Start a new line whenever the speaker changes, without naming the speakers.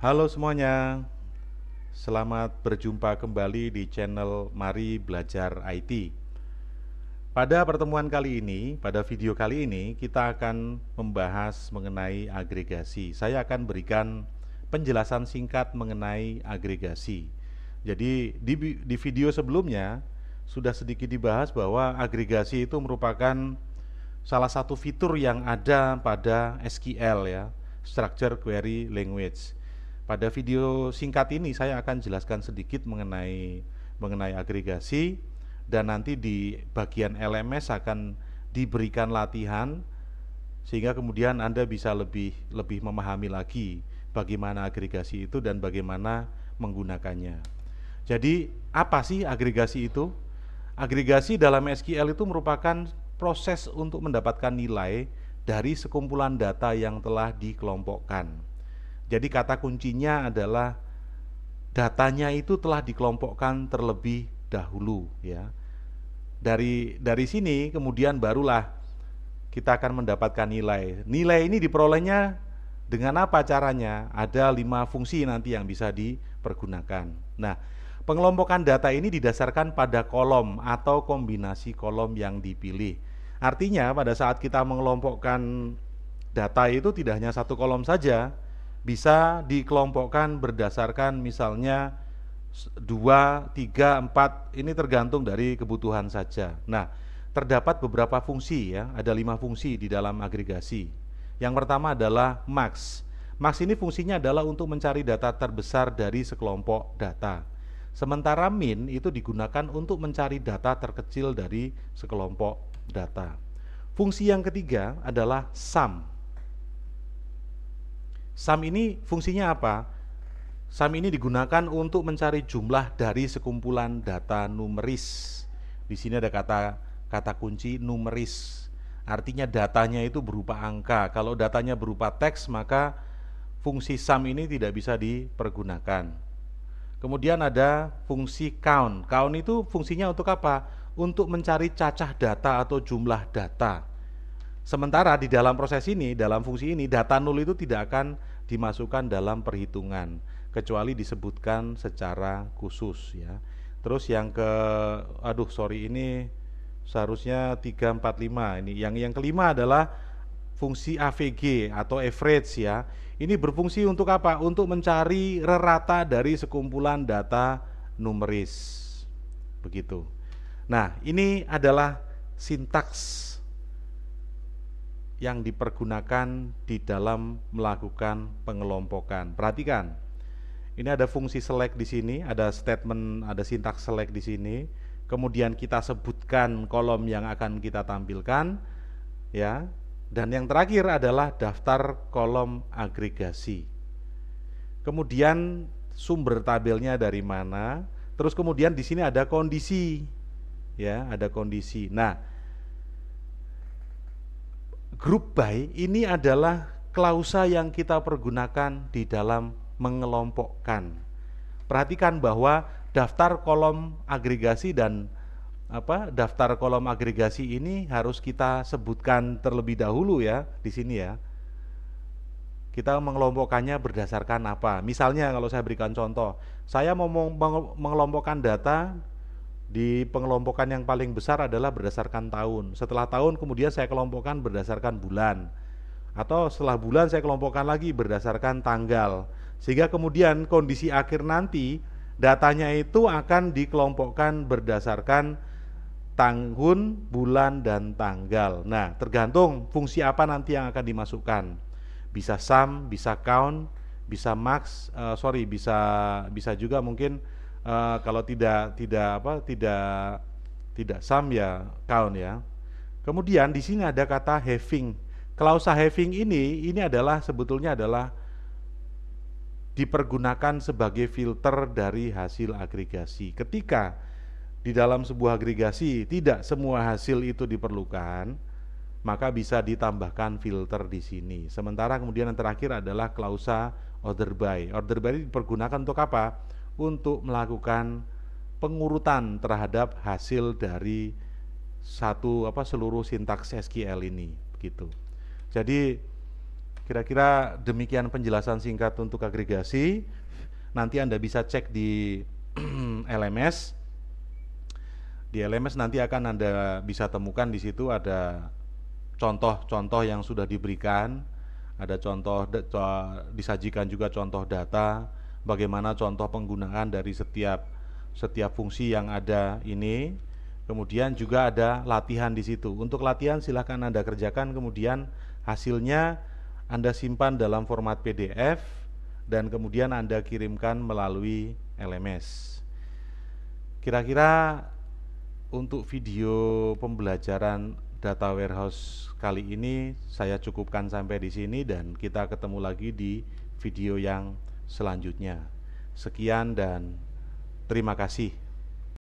Halo semuanya, selamat berjumpa kembali di channel Mari Belajar IT. Pada pertemuan kali ini, pada video kali ini, kita akan membahas mengenai agregasi. Saya akan berikan penjelasan singkat mengenai agregasi. Jadi di video sebelumnya sudah sedikit dibahas bahwa agregasi itu merupakan salah satu fitur yang ada pada SQL ya, Structure Query Language. Pada video singkat ini saya akan jelaskan sedikit mengenai agregasi dan nanti di bagian LMS akan diberikan latihan sehingga kemudian Anda bisa lebih memahami lagi bagaimana agregasi itu dan bagaimana menggunakannya. Jadi, apa sih agregasi itu? Agregasi dalam SQL itu merupakan proses untuk mendapatkan nilai dari sekumpulan data yang telah dikelompokkan. Jadi kata kuncinya adalah datanya itu telah dikelompokkan terlebih dahulu ya. Dari sini kemudian barulah kita akan mendapatkan nilai. Nilai ini diperolehnya dengan apa caranya? Ada 5 fungsi nanti yang bisa dipergunakan. Nah, pengelompokan data ini didasarkan pada kolom atau kombinasi kolom yang dipilih. Artinya pada saat kita mengelompokkan data itu tidak hanya satu kolom saja, bisa dikelompokkan berdasarkan misalnya 2, 3, 4, ini tergantung dari kebutuhan saja. Nah, terdapat beberapa fungsi ya, ada 5 fungsi di dalam agregasi. Yang pertama adalah max. Max ini fungsinya adalah untuk mencari data terbesar dari sekelompok data. Sementara min itu digunakan untuk mencari data terkecil dari sekelompok data. Fungsi yang ketiga adalah sum. Sum ini fungsinya apa? Sum ini digunakan untuk mencari jumlah dari sekumpulan data numeris. Di sini ada kata kunci numeris. Artinya datanya itu berupa angka. Kalau datanya berupa teks, maka fungsi sum ini tidak bisa dipergunakan. Kemudian ada fungsi count. Count itu fungsinya untuk apa? Untuk mencari cacah data atau jumlah data. Sementara di dalam proses ini, dalam fungsi ini, data nol itu tidak akan dimasukkan dalam perhitungan kecuali disebutkan secara khusus ya. Terus yang ini seharusnya 3, 4, 5. Ini yang kelima adalah fungsi AVG atau average ya. Ini berfungsi untuk apa? Untuk mencari rata dari sekumpulan data numeris. Begitu. Nah, ini adalah sintaks yang dipergunakan di dalam melakukan pengelompokan. Perhatikan, ini ada fungsi select di sini, ada statement, ada sintaks select di sini. Kemudian kita sebutkan kolom yang akan kita tampilkan, ya. Dan yang terakhir adalah daftar kolom agregasi. Kemudian sumber tabelnya dari mana? Terus kemudian di sini ada kondisi, ya, ada kondisi. Nah, group by ini adalah klausa yang kita pergunakan di dalam mengelompokkan. Perhatikan bahwa daftar kolom agregasi dan daftar kolom agregasi ini harus kita sebutkan terlebih dahulu ya di sini ya. Kita mengelompokkannya berdasarkan apa? Misalnya kalau saya berikan contoh, saya mau mengelompokkan data. Di pengelompokan yang paling besar adalah berdasarkan tahun. Setelah tahun kemudian saya kelompokkan berdasarkan bulan. Atau setelah bulan saya kelompokkan lagi berdasarkan tanggal. Sehingga kemudian kondisi akhir nanti datanya itu akan dikelompokkan berdasarkan tahun, bulan, dan tanggal. Nah, tergantung fungsi apa nanti yang akan dimasukkan. Bisa sum, bisa count, bisa max, bisa juga mungkin kalau tidak sum ya count ya. Kemudian di sini ada kata having. Klausa having ini sebetulnya adalah dipergunakan sebagai filter dari hasil agregasi. Ketika di dalam sebuah agregasi tidak semua hasil itu diperlukan, maka bisa ditambahkan filter di sini. Sementara kemudian yang terakhir adalah klausa order by. Order by ini dipergunakan untuk apa? Untuk melakukan pengurutan terhadap hasil dari seluruh sintaks SQL ini begitu. Jadi Kira-kira demikian penjelasan singkat untuk agregasi. Nanti Anda bisa cek di LMS. Di LMS nanti akan Anda bisa temukan di situ ada contoh-contoh yang sudah diberikan, ada contoh disajikan juga contoh data, bagaimana contoh penggunaan dari setiap fungsi yang ada ini. Kemudian juga ada latihan di situ. Untuk latihan silahkan Anda kerjakan, kemudian hasilnya Anda simpan dalam format PDF dan kemudian Anda kirimkan melalui LMS. Kira-kira untuk video pembelajaran data warehouse kali ini saya cukupkan sampai di sini dan kita ketemu lagi di video yang selanjutnya. Sekian dan terima kasih.